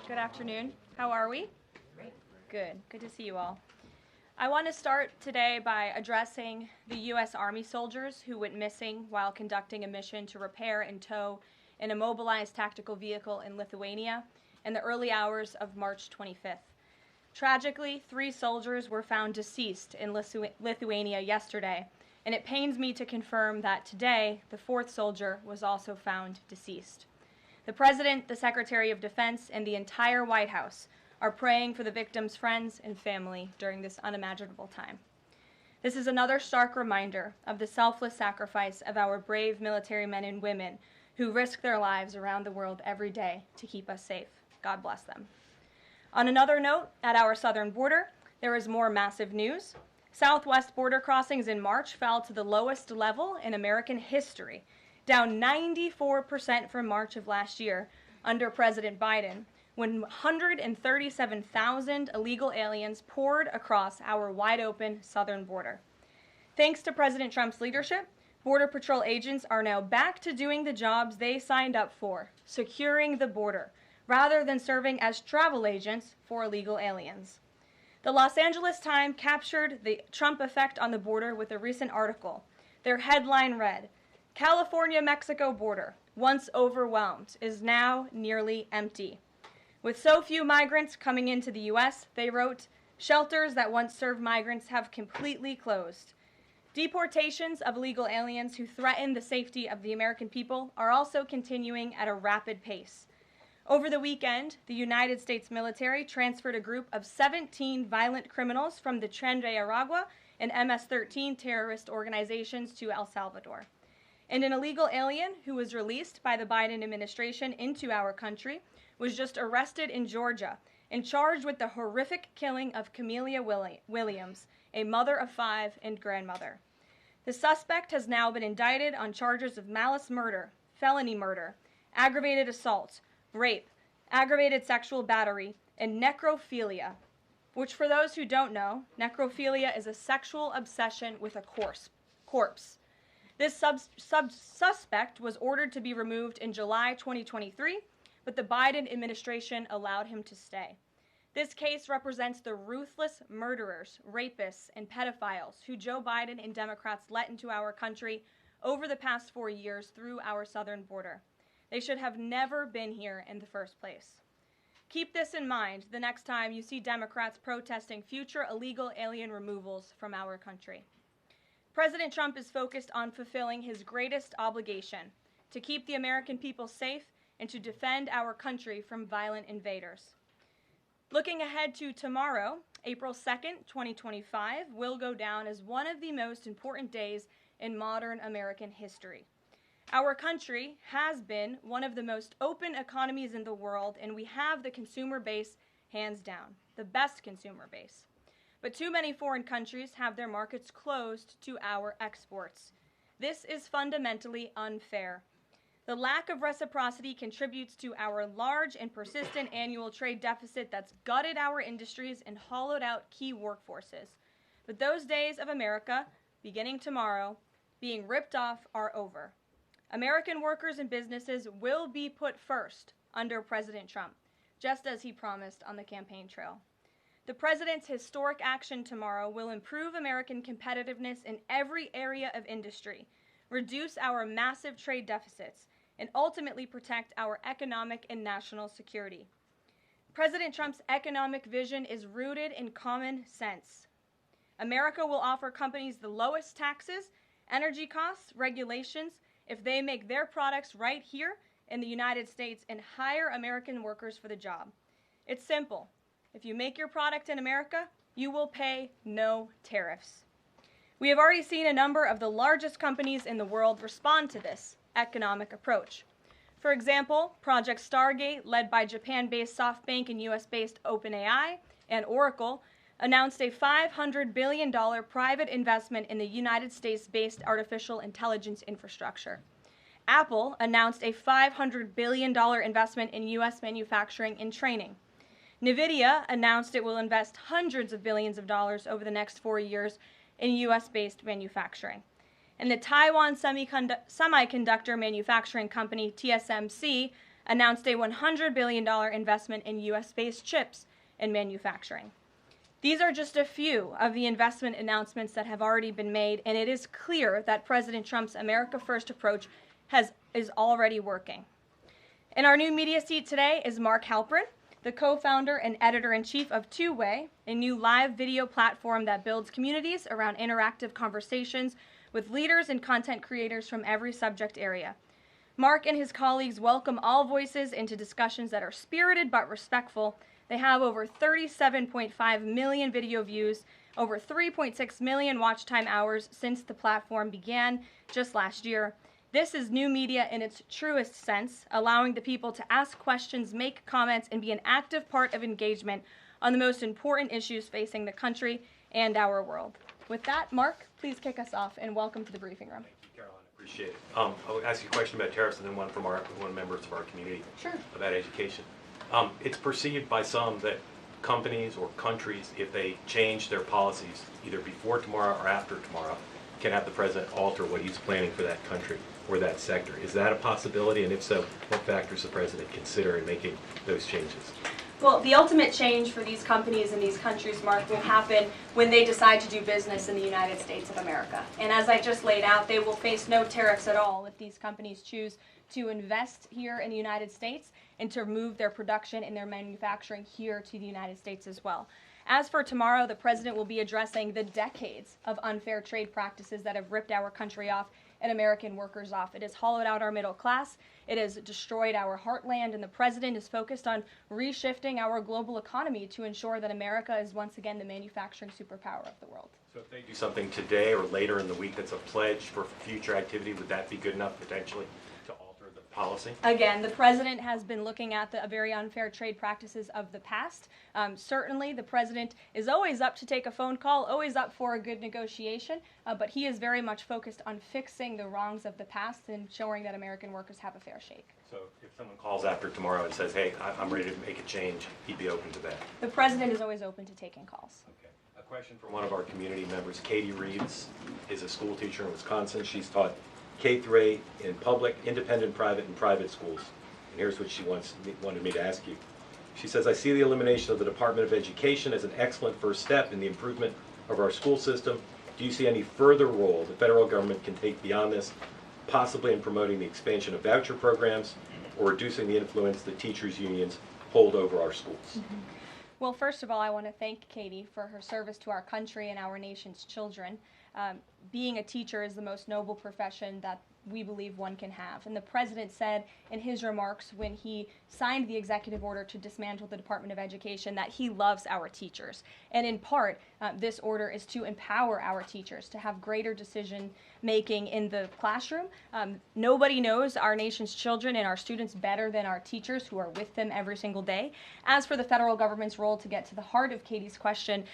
Good afternoon. How are we? Great. Good. Good to see you all. I want to start today by addressing the U.S. Army soldiers who went missing while conducting a mission to repair and tow an immobilized tactical vehicle in Lithuania in the early hours of March 25th. Tragically, 3 soldiers were found deceased in Lithuania yesterday, and it pains me to confirm that today the 4th soldier was also found deceased. The President, the Secretary of Defense, and the entire White House are praying for the victims' friends and family during this unimaginable time. This is another stark reminder of the selfless sacrifice of our brave military men and women who risk their lives around the world every day to keep us safe. God bless them. On another note, at our southern border, there is more massive news. Southwest border crossings in March fell to the lowest level in American history, down 94% from March of last year under President Biden, when 137,000 illegal aliens poured across our wide-open southern border. Thanks to President Trump's leadership, Border Patrol agents are now back to doing the jobs they signed up for, securing the border, rather than serving as travel agents for illegal aliens. The Los Angeles Times captured the Trump effect on the border with a recent article. Their headline read, "California-Mexico border, once overwhelmed, is now nearly empty." With so few migrants coming into the U.S., they wrote, "Shelters that once served migrants have completely closed." Deportations of illegal aliens who threaten the safety of the American people are also continuing at a rapid pace. Over the weekend, the United States military transferred a group of 17 violent criminals from the Tren de Aragua and MS-13 terrorist organizations to El Salvador. And an illegal alien who was released by the Biden administration into our country was just arrested in Georgia and charged with the horrific killing of Camelia Williams, a mother of 5 and grandmother. The suspect has now been indicted on charges of malice murder, felony murder, aggravated assault, rape, aggravated sexual battery, and necrophilia, which, for those who don't know, necrophilia is a sexual obsession with a corpse. This suspect was ordered to be removed in July 2023, but the Biden administration allowed him to stay. This case represents the ruthless murderers, rapists, and pedophiles who Joe Biden and Democrats let into our country over the past 4 years through our southern border. They should have never been here in the first place. Keep this in mind the next time you see Democrats protesting future illegal alien removals from our country. President Trump is focused on fulfilling his greatest obligation, to keep the American people safe and to defend our country from violent invaders. Looking ahead to tomorrow, April 2nd, 2025, will go down as one of the most important days in modern American history. Our country has been one of the most open economies in the world, and we have the consumer base hands down, the best consumer base. But too many foreign countries have their markets closed to our exports. This is fundamentally unfair. The lack of reciprocity contributes to our large and persistent annual trade deficit that's gutted our industries and hollowed out key workforces. But those days of America, beginning tomorrow, being ripped off are over. American workers and businesses will be put first under President Trump, just as he promised on the campaign trail. The President's historic action tomorrow will improve American competitiveness in every area of industry, reduce our massive trade deficits, and ultimately protect our economic and national security. President Trump's economic vision is rooted in common sense. America will offer companies the lowest taxes, energy costs, regulations, if they make their products right here in the United States and hire American workers for the job. It's simple. If you make your product in America, you will pay no tariffs. We have already seen a number of the largest companies in the world respond to this economic approach. For example, Project Stargate, led by Japan-based SoftBank and US-based OpenAI, and Oracle, announced a $500 billion private investment in the United States-based artificial intelligence infrastructure. Apple announced a $500 billion investment in U.S. manufacturing and training. NVIDIA announced it will invest hundreds of billions of dollars over the next 4 years in U.S.-based manufacturing. And the Taiwan semiconductor manufacturing company TSMC announced a $100 billion investment in U.S.-based chips and manufacturing. These are just a few of the investment announcements that have already been made, and it is clear that President Trump's America First approach is already working. In our new media seat today is Mark Halperin, the co-founder and editor-in-chief of Two Way, a new live video platform that builds communities around interactive conversations with leaders and content creators from every subject area. Mark and his colleagues welcome all voices into discussions that are spirited but respectful. They have over 37.5 million video views, over 3.6 million watch time hours since the platform began just last year. This is new media in its truest sense, allowing the people to ask questions, make comments, and be an active part of engagement on the most important issues facing the country and our world. With that, Mark, please kick us off and welcome to the briefing room. Thank you, Karoline. Appreciate it. I'll ask you a question about tariffs and then one from one members of our community. Sure. About education. It's perceived by some that companies or countries, if they change their policies either before tomorrow or after tomorrow, can have the president alter what he's planning for that country or that sector. Is that a possibility? And if so, what factors the president consider in making those changes? Well, the ultimate change for these companies and these countries, Mark, will happen when they decide to do business in the United States of America. And as I just laid out, they will face no tariffs at all if these companies choose to invest here in the United States and to move their production and their manufacturing here to the United States as well. As for tomorrow, the president will be addressing the decades of unfair trade practices that have ripped our country off and American workers off. It has hollowed out our middle class. It has destroyed our heartland, and the president is focused on reshifting our global economy to ensure that America is once again the manufacturing superpower of the world. So if they do something today or later in the week that's a pledge for future activity, would that be good enough potentially to alter the policy? Again, the president has been looking at the very unfair trade practices of the past. Certainly, the president is always up to take a phone call, always up for a good negotiation, but he is very much focused on fixing the wrongs of the past and ensuring that American workers have a fair shake. So if someone calls after tomorrow and says, hey, I'm ready to make a change, he'd be open to that? The president is always open to taking calls. Okay. A question from one of our community members. Katie Reeves is a school teacher in Wisconsin. She's taught K through 8 in public, independent, private, and private schools. And here's what she wanted me to ask you. She says, I see the elimination of the Department of Education as an excellent first step in the improvement of our school system. Do you see any further role the federal government can take beyond this, possibly in promoting the expansion of voucher programs or reducing the influence that teachers' unions hold over our schools? Mm-hmm. Well, first of all, I want to thank Katie for her service to our country and our nation's children. Being a teacher is the most noble profession that we believe one can have. And the president said in his remarks when he signed the executive order to dismantle the Department of Education that he loves our teachers. And in part, this order is to empower our teachers to have greater decision making in the classroom. Nobody knows our nation's children and our students better than our teachers who are with them every single day. As for the federal government's role, to get to the heart of Katie's question,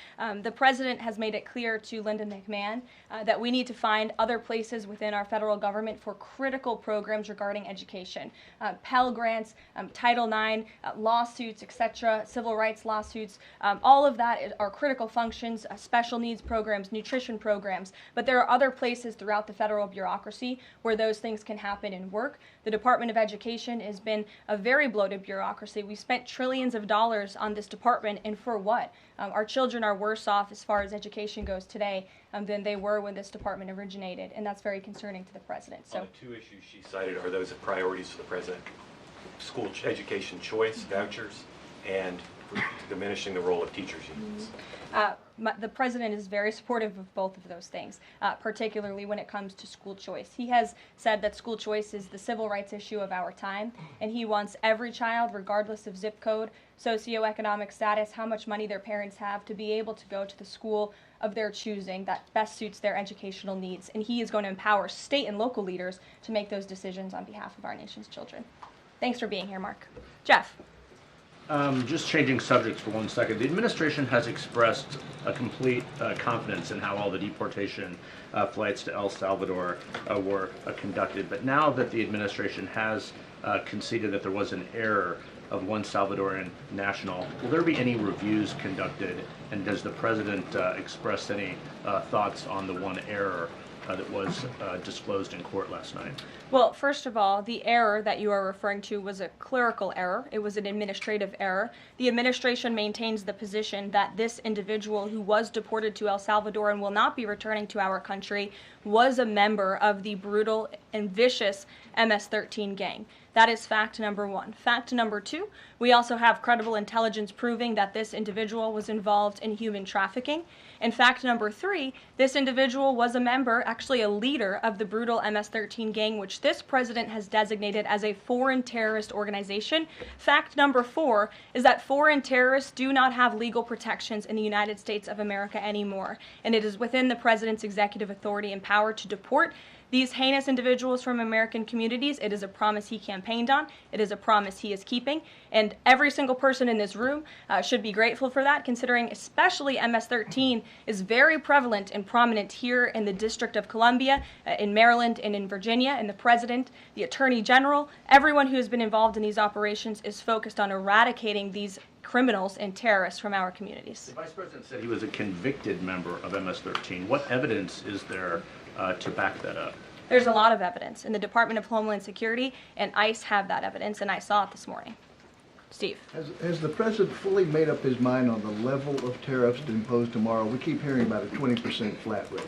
the president has made it clear to Linda McMahon that we need to find other places within our federal government for critical programs regarding education. Pell Grants, Title IX, lawsuits, etc., civil rights lawsuits, all of that are critical functions, special needs programs, nutrition programs, but there are other places throughout the federal bureaucracy where those things can happen and work. The Department of Education has been a very bloated bureaucracy. We spent trillions of dollars on this department, and for what? Our children are worse off as far as education goes today than they were when this department originated, and that's very concerning to the president. So, the two issues she cited, are those priorities for the president? School education choice, vouchers, and diminishing the role of teachers' unions. The president is very supportive of both of those things, particularly when it comes to school choice. He has said that school choice is the civil rights issue of our time, and he wants every child, regardless of zip code, socioeconomic status, how much money their parents have, to be able to go to the school of their choosing that best suits their educational needs. And he is going to empower state and local leaders to make those decisions on behalf of our nation's children. Thanks for being here, Mark. Jeff. Just changing subjects for 1 second. The administration has expressed a complete confidence in how all the deportation flights to El Salvador were conducted. But now that the administration has conceded that there was an error of one Salvadoran national, will there be any reviews conducted? And does the president express any thoughts on the one error that was disclosed in court last night? Well, first of all, the error that you are referring to was a clerical error. It was an administrative error. The administration maintains the position that this individual who was deported to El Salvador and will not be returning to our country was a member of the brutal and vicious MS-13 gang. That is fact number one. Fact number two, we also have credible intelligence proving that this individual was involved in human trafficking. And fact number three, this individual was a member, actually a leader of the brutal MS-13 gang, which this president has designated as a foreign terrorist organization. Fact number four is that foreign terrorists do not have legal protections in the United States of America anymore. And it is within the president's executive authority and power to deport these heinous individuals from American communities. It is a promise he campaigned on. It is a promise he is keeping. And every single person in this room should be grateful for that, considering especially MS-13 is very prevalent and prominent here in the District of Columbia, in Maryland, and in Virginia. And the president, the attorney general, everyone who has been involved in these operations is focused on eradicating these criminals and terrorists from our communities. The vice president said he was a convicted member of MS-13. What evidence is there to back that up? There's a lot of evidence, and the Department of Homeland Security and ICE have that evidence, and I saw it this morning. Steve. Has the president fully made up his mind on the level of tariffs to impose tomorrow? We keep hearing about a 20% flat rate.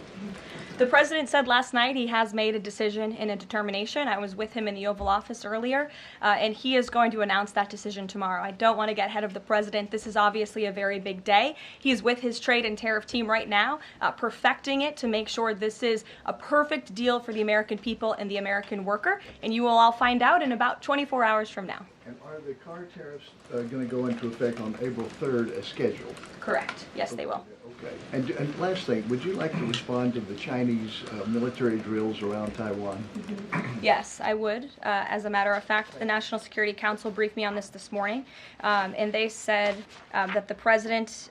The president said last night he has made a decision and a determination. I was with him in the Oval Office earlier, and he is going to announce that decision tomorrow. I don't want to get ahead of the president. This is obviously a very big day. He's with his trade and tariff team right now, perfecting it to make sure this is a perfect deal for the American people and the American worker, and you will all find out in about 24 hours from now. And are the car tariffs going to go into effect on April 3rd as scheduled? Correct. Yes, they will. Okay. And last thing, would you like to respond to the Chinese military drills around Taiwan? Yes, I would. As a matter of fact, the National Security Council briefed me on this morning, and they said that the president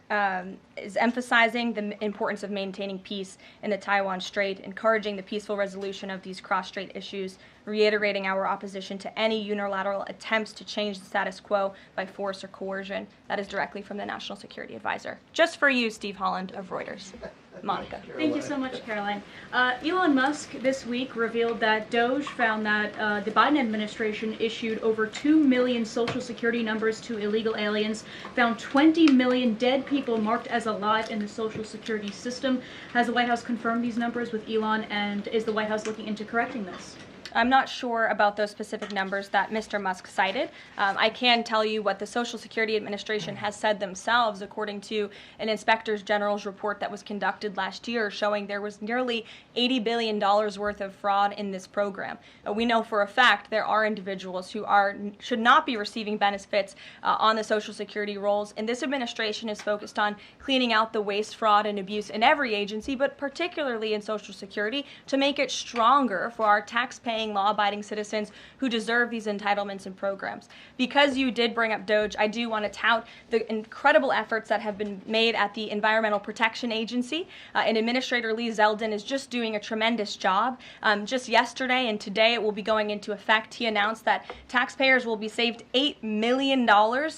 is emphasizing the importance of maintaining peace in the Taiwan Strait, encouraging the peaceful resolution of these cross-strait issues, reiterating our opposition to any unilateral attempts to change the status quo by force or coercion. That is directly from the National Security Advisor. Just for you, Steve Holland of Reuters. Monica. Thank you so much, Caroline. Elon Musk this week revealed that Doge found that the Biden administration issued over 2 million Social Security numbers to illegal aliens, found 20 million dead people marked as alive in the Social Security system. Has the White House confirmed these numbers with Elon, and is the White House looking into correcting this? I'm not sure about those specific numbers that Mr. Musk cited. I can tell you what the Social Security Administration has said themselves, according to an Inspector General's report that was conducted last year, showing there was nearly $80 billion worth of fraud in this program. We know for a fact there are individuals who should not be receiving benefits on the Social Security rolls, and this administration is focused on cleaning out the waste, fraud, and abuse in every agency, but particularly in Social Security, to make it stronger for our tax-paying, law-abiding citizens who deserve these entitlements and programs. Because you did bring up Doge, I do want to tout the incredible efforts that have been made at the Environmental Protection Agency, and Administrator Lee Zeldin is just doing a tremendous job. Just yesterday and today it will be going into effect. He announced that taxpayers will be saved $8 million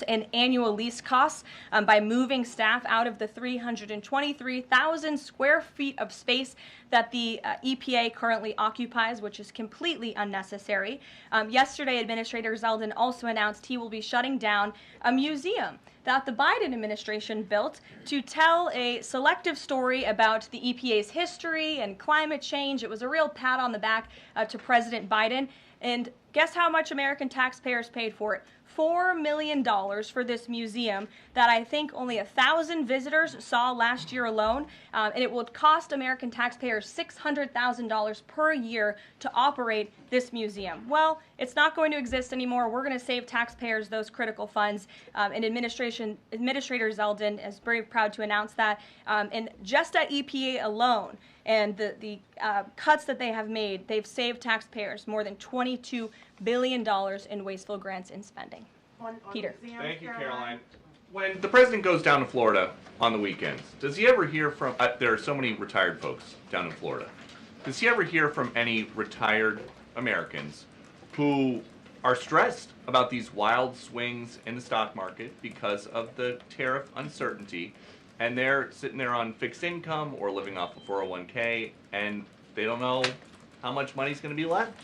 in annual lease costs by moving staff out of the 323,000 square feet of space that the EPA currently occupies, which is completely unnecessary. Yesterday, Administrator Zeldin also announced he will be shutting down a museum that the Biden administration built to tell a selective story about the EPA's history and climate change. It was a real pat on the back to President Biden. And guess how much American taxpayers paid for it? $4 million for this museum that I think only 1,000 visitors saw last year alone, and it will cost American taxpayers $600,000 per year to operate this museum. Well, it's not going to exist anymore. We're going to save taxpayers those critical funds, and Administrator Zeldin is very proud to announce that. And just at EPA alone, and the cuts that they have made, they've saved taxpayers more than $22 billion in wasteful grants and spending. Peter. Thank you, Caroline. When the president goes down to Florida on the weekends, does he ever hear from, there are so many retired folks down in Florida, does he ever hear from any retired Americans who are stressed about these wild swings in the stock market because of the tariff uncertainty, and they're sitting there on fixed income or living off a 401k, and They don't know how much money's going to be left.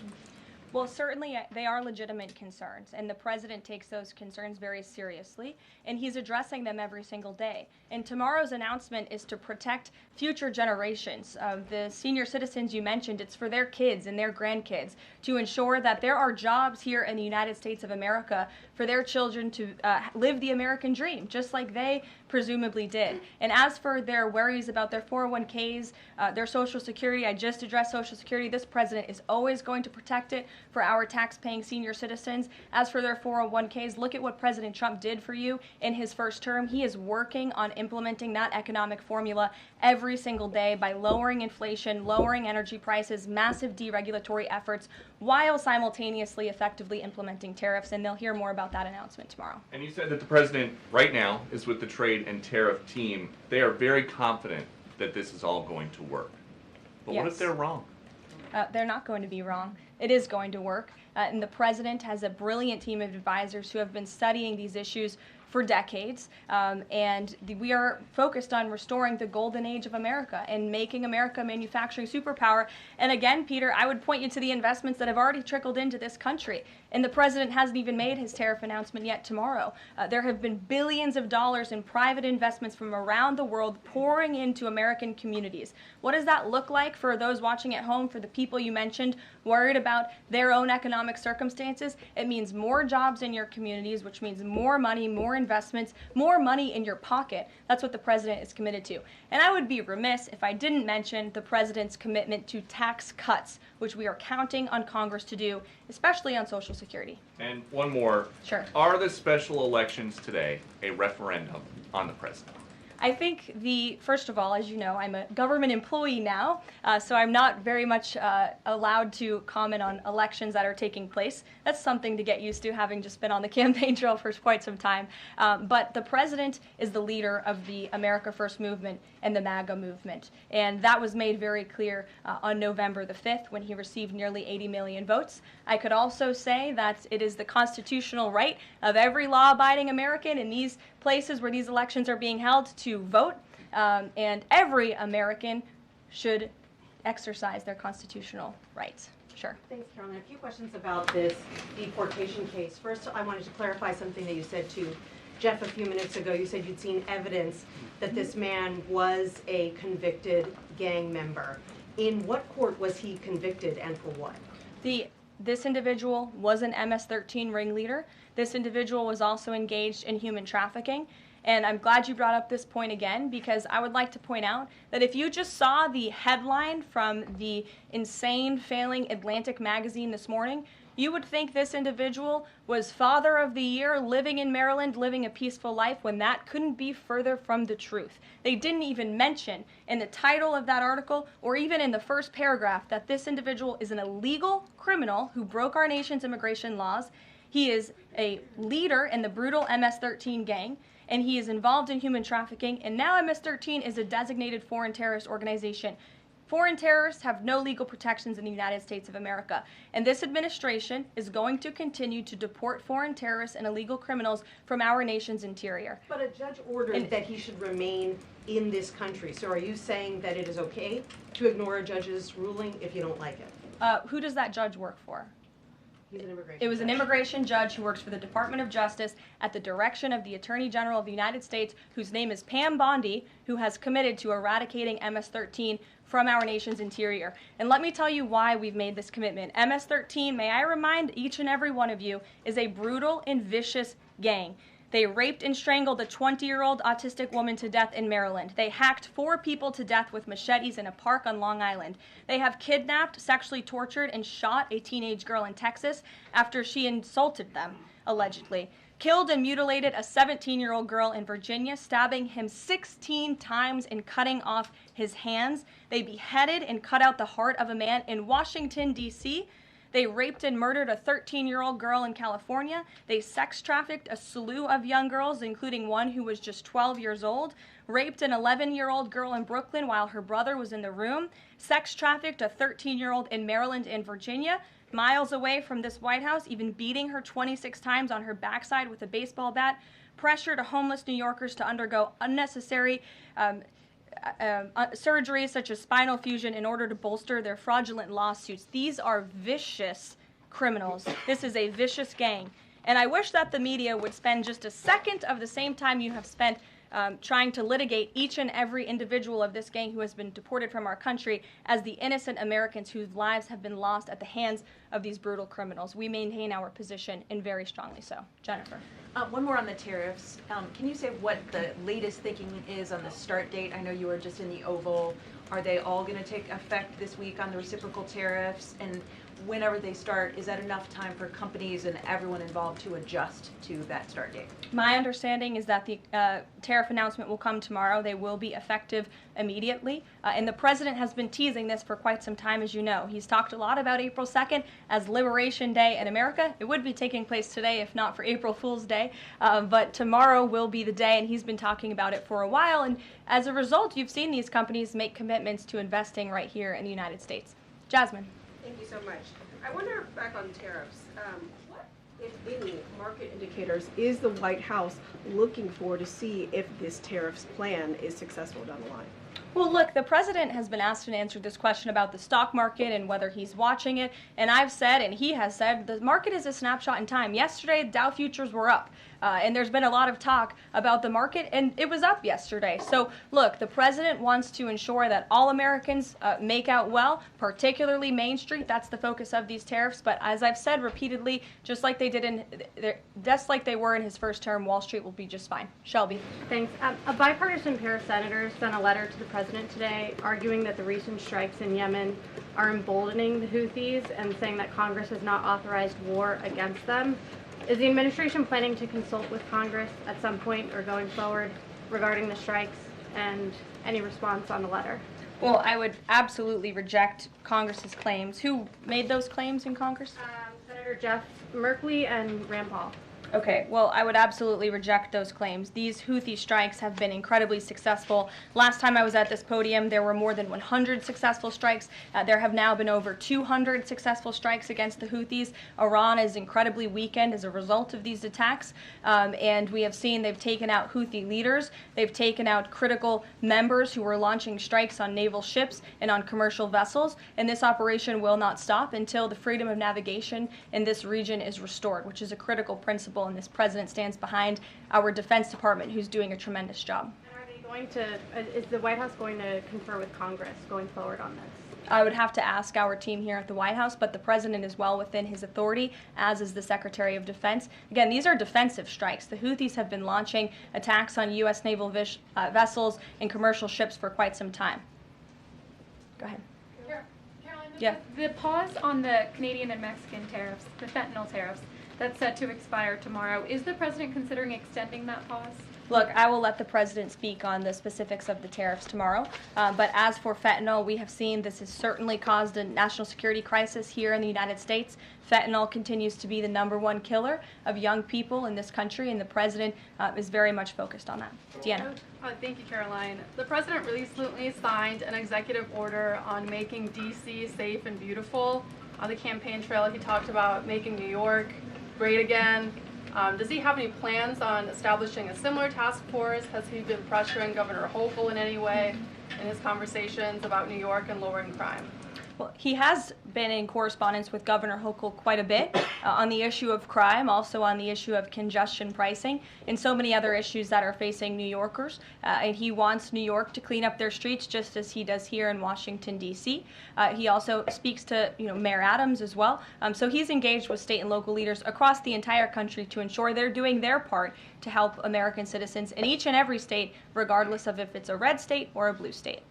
Well, certainly they are legitimate concerns, and the president takes those concerns very seriously, and he's addressing them every single day. And tomorrow's announcement is to protect future generations of the senior citizens you mentioned. It's for their kids and their grandkids to ensure that there are jobs here in the United States of America for their children to live the American dream, just like they presumably did. And as for their worries about their 401ks, their Social Security, I just addressed Social Security. This president is always going to protect it for our tax-paying senior citizens. As for their 401ks, look at what President Trump did for you in his first term. He is working on implementing that economic formula every single day by lowering inflation, lowering energy prices, massive deregulatory efforts, while simultaneously effectively implementing tariffs. And they'll hear more about that announcement tomorrow. And you said that the president right now is with the trade and tariff team. They are very confident that this is all going to work. But what if Yes. they're wrong? They're not going to be wrong. It is going to work. And the president has a brilliant team of advisors who have been studying these issues for decades. We are focused on restoring the golden age of America and making America a manufacturing superpower. And again, Peter, I would point you to the investments that have already trickled into this country. And the president hasn't even made his tariff announcement yet tomorrow. There have been billions of dollars in private investments from around the world pouring into American communities. What does that look like for those watching at home, for the people you mentioned worried about their own economic circumstances? It means more jobs in your communities, which means more money, more investments, more money in your pocket. That's what the president is committed to. And I would be remiss if I didn't mention the president's commitment to tax cuts, which we are counting on Congress to do, especially on Social Security. And one more. Sure. Are the special elections today a referendum on the president? I think first of all, as you know, I'm a government employee now, so I'm not very much allowed to comment on elections that are taking place. That's something to get used to, having just been on the campaign trail for quite some time. But the president is the leader of the America First movement and the MAGA movement. And that was made very clear on November the 5th when he received nearly 80 million votes. I could also say that it is the constitutional right of every law-abiding American in these places where these elections are being held to vote, and every American should exercise their constitutional rights. Sure. Thanks, Karoline. A few questions about this deportation case. First, I wanted to clarify something that you said to Jeff a few minutes ago. You said you'd seen evidence that this man was a convicted gang member. In what court was he convicted and for what? This individual was an MS-13 ringleader. This individual was also engaged in human trafficking. And I'm glad you brought up this point again, because I would like to point out that if you just saw the headline from the insane, failing Atlantic magazine this morning, you would think this individual was Father of the Year, living in Maryland, living a peaceful life, when that couldn't be further from the truth. They didn't even mention in the title of that article, or even in the first paragraph, that this individual is an illegal criminal who broke our nation's immigration laws. He is a leader in the brutal MS-13 gang, and he is involved in human trafficking, and now MS-13 is a designated foreign terrorist organization. Foreign terrorists have no legal protections in the United States of America, and this administration is going to continue to deport foreign terrorists and illegal criminals from our nation's interior. But a judge ordered that he should remain in this country. So are you saying that it is okay to ignore a judge's ruling if you don't like it? Who does that judge work for? He's an immigration It was an judge. immigration judge who works for the Department of Justice at the direction of the Attorney General of the United States, whose name is Pam Bondi, who has committed to eradicating MS-13 from our nation's interior. And let me tell you why we've made this commitment. MS-13, may I remind each and every one of you, is a brutal and vicious gang. They raped and strangled a 20-year-old autistic woman to death in Maryland. They hacked 4 people to death with machetes in a park on Long Island. They have kidnapped, sexually tortured, and shot a teenage girl in Texas after she insulted them, allegedly. Killed and mutilated a 17-year-old girl in Virginia, stabbing him 16 times and cutting off his hands. They beheaded and cut out the heart of a man in Washington, D.C., They raped and murdered a 13-year-old girl in California. They sex trafficked a slew of young girls, including one who was just 12 years old. Raped an 11-year-old girl in Brooklyn while her brother was in the room. Sex trafficked a 13-year-old in Maryland and Virginia, miles away from this White House, even beating her 26 times on her backside with a baseball bat. Pressured homeless New Yorkers to undergo unnecessary surgeries such as spinal fusion in order to bolster their fraudulent lawsuits. These are vicious criminals. This is a vicious gang. And I wish that the media would spend just a second of the same time you have spent trying to litigate each and every individual of this gang who has been deported from our country as the innocent Americans whose lives have been lost at the hands of these brutal criminals. We maintain our position, and very strongly so. Jennifer. One more on the tariffs. Can you say what the latest thinking is on the start date? I know you were just in the Oval. Are they all going to take effect this week on the reciprocal tariffs? And whenever they start, is that enough time for companies and everyone involved to adjust to that start date? My understanding is that the tariff announcement will come tomorrow. They will be effective immediately. And the president has been teasing this for quite some time, as you know. He's talked a lot about April 2nd as Liberation Day in America. It would be taking place today if not for April Fool's Day. But tomorrow will be the day, and he's been talking about it for a while. And as a result, you've seen these companies make commitments to investing right here in the United States. Jasmine. Thank you so much. I wonder, back on tariffs, what, if any, market indicators is the White House looking for to see if this tariffs plan is successful down the line? Well, look, the president has been asked and answered this question about the stock market and whether he's watching it. And I've said, and he has said, the market is a snapshot in time. Yesterday, Dow futures were up. And there's been a lot of talk about the market, and it was up yesterday. So, look, the president wants to ensure that all Americans make out well, particularly Main Street. That's the focus of these tariffs. But as I've said repeatedly, just like they were in his first term, Wall Street will be just fine. Shelby. Thanks. A bipartisan pair of senators sent a letter to the president today arguing that the recent strikes in Yemen are emboldening the Houthis and saying that Congress has not authorized war against them. Is the administration planning to consult with Congress at some point or going forward regarding the strikes, and any response on the letter? Well, I would absolutely reject Congress's claims. Who made those claims in Congress? Senator Jeff Merkley and Rand Paul. Okay, well, I would absolutely reject those claims. These Houthi strikes have been incredibly successful. Last time I was at this podium, there were more than 100 successful strikes. There have now been over 200 successful strikes against the Houthis. Iran is incredibly weakened as a result of these attacks, and we have seen they've taken out Houthi leaders. They've taken out critical members who were launching strikes on naval ships and on commercial vessels, and this operation will not stop until the freedom of navigation in this region is restored, which is a critical principle. And this president stands behind our Defense Department, who's doing a tremendous job. And are they going to, is the White House going to confer with Congress going forward on this? I would have to ask our team here at the White House, but the president is well within his authority, as is the Secretary of Defense. Again, these are defensive strikes. The Houthis have been launching attacks on U.S. naval vessels and commercial ships for quite some time. Go ahead. Karoline, Yeah. The pause on the Canadian and Mexican tariffs, the fentanyl tariffs, that's set to expire tomorrow. Is the president considering extending that pause? Look, I will let the president speak on the specifics of the tariffs tomorrow. But as for fentanyl, we have seen this has certainly caused a national security crisis here in the United States. Fentanyl continues to be the #1 killer of young people in this country, and the president is very much focused on that. Deanna. Thank you, Karoline. The president recently signed an executive order on making D.C. safe and beautiful. On the campaign trail, he talked about making New York great again. Does he have any plans on establishing a similar task force? Has he been pressuring Governor Hochul in any way in his conversations about New York and lowering crime? Well, he has been in correspondence with Governor Hochul quite a bit on the issue of crime, also on the issue of congestion pricing, and so many other issues that are facing New Yorkers. And he wants New York to clean up their streets just as he does here in Washington, D.C. He also speaks to Mayor Adams as well. So he's engaged with state and local leaders across the entire country to ensure they're doing their part to help American citizens in each and every state, regardless of if it's a red state or a blue state.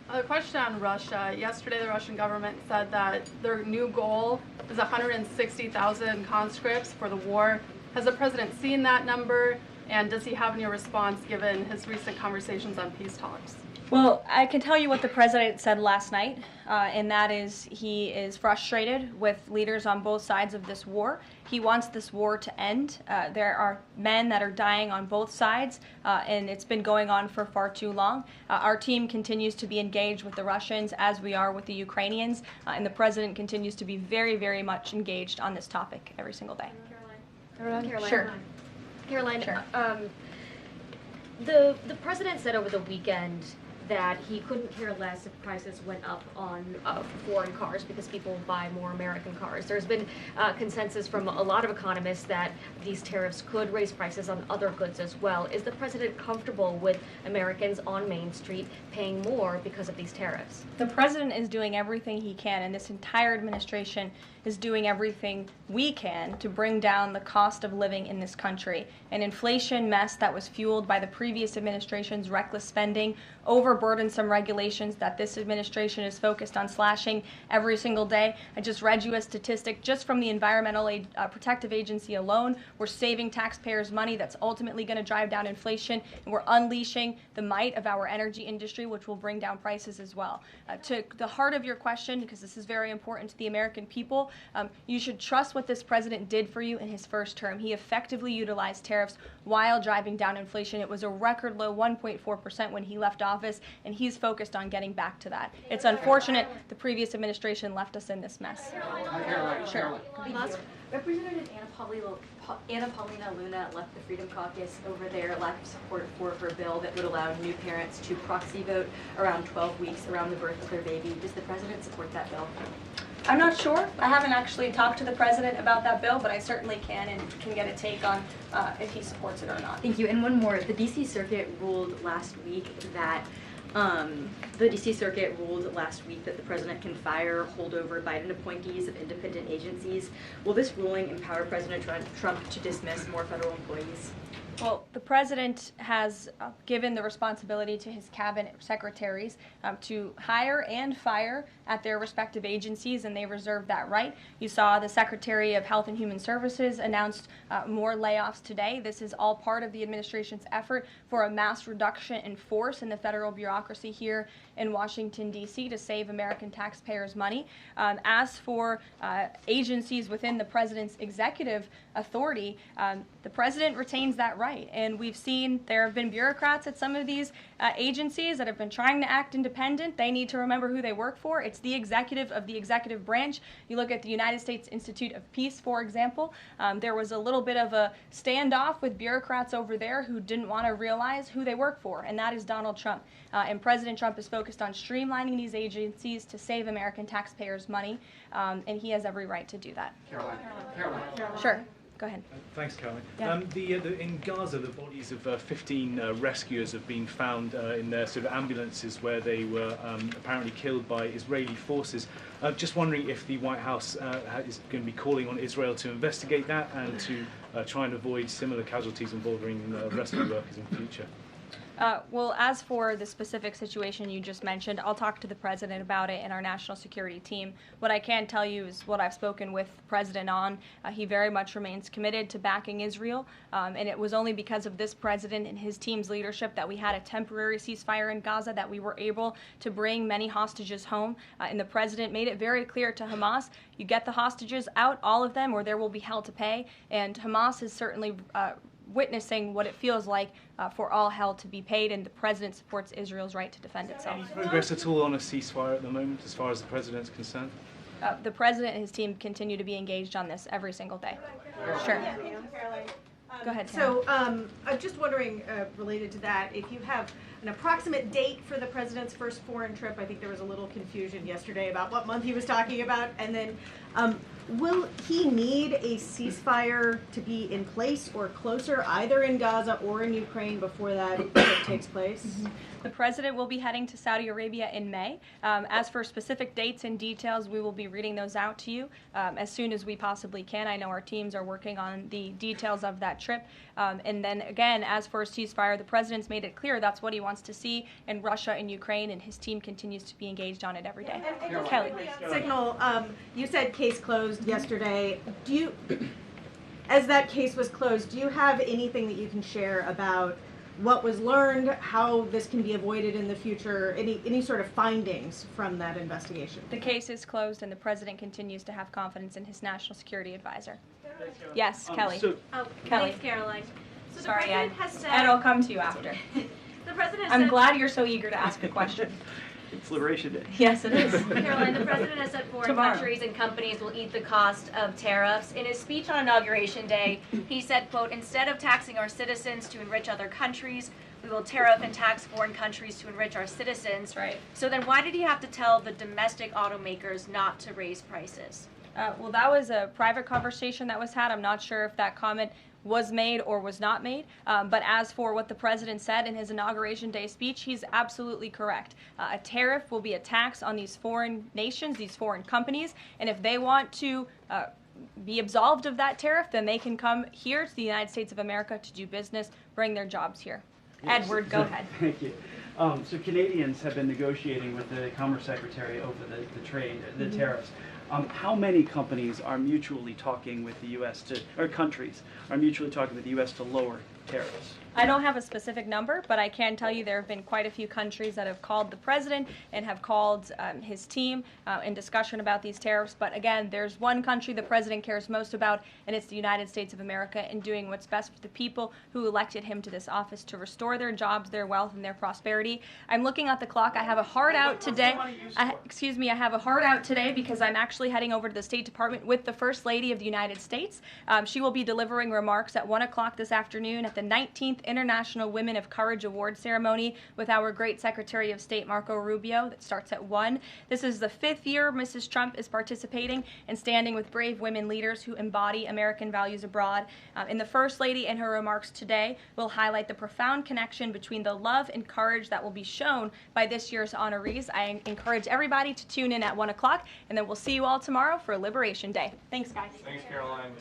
A question on Russia. Yesterday, the Russian government said that their new goal is 160,000 conscripts for the war. Has the president seen that number, and does he have any response given his recent conversations on peace talks? Well, I can tell you what the president said last night, and that is he is frustrated with leaders on both sides of this war. He wants this war to end. There are men that are dying on both sides, and it's been going on for far too long. Our team continues to be engaged with the Russians as we are with the Ukrainians, and the president continues to be very, very much engaged on this topic every single day. Karoline? Sure. Karoline, Sure. The president said over the weekend that he couldn't care less if prices went up on foreign cars because people buy more American cars. There's been consensus from a lot of economists that these tariffs could raise prices on other goods as well. Is the president comfortable with Americans on Main Street paying more because of these tariffs? The president is doing everything he can, and this entire administration is doing everything we can to bring down the cost of living in this country. An inflation mess that was fueled by the previous administration's reckless spending, overburdensome regulations that this administration is focused on slashing every single day. I just read you a statistic just from the Environmental Protective Agency alone. We're saving taxpayers money that's ultimately going to drive down inflation, and we're unleashing the might of our energy industry, which will bring down prices as well. To the heart of your question, because this is very important to the American people, you should trust what this president did for you in his first term. He effectively utilized tariffs while driving down inflation. It was a record low 1.4% when he left office, and he's focused on getting back to that. It's unfortunate the previous administration left us in this mess. Sure. Representative Anna Paulina Luna left the Freedom Caucus over their lack of support for her bill that would allow new parents to proxy vote around 12 weeks around the birth of their baby. Does the president support that bill? I'm not sure. I haven't actually talked to the president about that bill, but I certainly can and can get a take on if he supports it or not. Thank you. And one more. The D.C. Circuit ruled last week that the president can fire holdover Biden appointees of independent agencies. Will this ruling empower President Trump to dismiss more federal employees? Well, the president has given the responsibility to his cabinet secretaries to hire and fire at their respective agencies, and they reserve that right. You saw the Secretary of Health and Human Services announced more layoffs today. This is all part of the administration's effort for a mass reduction in force in the federal bureaucracy here in Washington, D.C. to save American taxpayers money. As for agencies within the president's executive authority, the president retains that right. And we've seen there have been bureaucrats at some of these agencies that have been trying to act independent. They need to remember who they work for. It's the executive of the executive branch. You look at the United States Institute of Peace, for example. There was a little bit of a standoff with bureaucrats over there who didn't want to realize who they work for, and that is Donald Trump. And President Trump is focused on streamlining these agencies to save American taxpayers money, and he has every right to do that. Karoline. Sure. Go ahead. Thanks, Karoline. Yeah. In Gaza, the bodies of 15 rescuers have been found in their sort of ambulances where they were apparently killed by Israeli forces. Just wondering if the White House is going to be calling on Israel to investigate that and to try and avoid similar casualties involving rescue workers in the future. Well, as for the specific situation you just mentioned, I'll talk to the president about it and our national security team. What I can tell you is what I've spoken with the president on. He very much remains committed to backing Israel, and it was only because of this president and his team's leadership that we had a temporary ceasefire in Gaza, that we were able to bring many hostages home. And the president made it very clear to Hamas, you get the hostages out, all of them, or there will be hell to pay. And Hamas is certainly witnessing what it feels like for all hell to be paid, and the president supports Israel's right to defend itself. Any progress at all on a ceasefire at the moment, as far as the president's concerned? The president and his team continue to be engaged on this every single day. Sure. Go ahead, Sam. So I'm just wondering, related to that, if you have an approximate date for the president's first foreign trip. I think there was a little confusion yesterday about what month he was talking about. And then will he need a ceasefire to be in place or closer, either in Gaza or in Ukraine, before that trip takes place? Mm-hmm. The president will be heading to Saudi Arabia in May. As for specific dates and details, we will be reading those out to you as soon as we possibly can. I know our teams are working on the details of that trip. And then again, as for a ceasefire, the president's made it clear that's what he wants to see in Russia and Ukraine, and his team continues to be engaged on it every day. And Kelly. Signal, you said case closed yesterday. Do you, as that case was closed, do you have anything that you can share about what was learned, how this can be avoided in the future, any sort of findings from that investigation? The case is closed, and the president continues to have confidence in his national security advisor. Yes, Kelly. Kelly. Thanks, Karoline. So Sorry, the president has said... Ed, I'll come to you after. The president I'm said... glad you're so eager to ask a question. It's Liberation Day. Yes, it is. Karoline, the president has said foreign countries and companies will eat the cost of tariffs. In his speech on Inauguration Day, he said, quote, instead of taxing our citizens to enrich other countries, we will tariff and tax foreign countries to enrich our citizens. Right. So then why did he have to tell the domestic automakers not to raise prices? Well, that was a private conversation that was had. I'm not sure if that comment was made or was not made. But as for what the president said in his Inauguration Day speech, he's absolutely correct. A tariff will be a tax on these foreign nations, these foreign companies, and if they want to be absolved of that tariff, then they can come here to the United States of America to do business, bring their jobs here. Edward, go ahead. Thank you. So Canadians have been negotiating with the Commerce Secretary over the trade, the tariffs. How many companies are mutually talking with the U.S. or countries are mutually talking with the U.S. to lower tariffs? I don't have a specific number, but I can tell you there have been quite a few countries that have called the president and have called his team in discussion about these tariffs. But again, there's one country the president cares most about, and it's the United States of America, and doing what's best for the people who elected him to this office to restore their jobs, their wealth, and their prosperity. I'm looking at the clock. I have a hard out today. I have a hard out today because I'm actually heading over to the State Department with the First Lady of the United States. She will be delivering remarks at 1 o'clock this afternoon at the 19th International Women of Courage Award ceremony with our great Secretary of State Marco Rubio that starts at 1. This is the 5th year Mrs. Trump is participating and standing with brave women leaders who embody American values abroad. And the First Lady in her remarks today will highlight the profound connection between the love and courage that will be shown by this year's honorees. I encourage everybody to tune in at 1 o'clock, and then we'll see you all tomorrow for Liberation Day. Thanks, guys. Thanks, Karoline.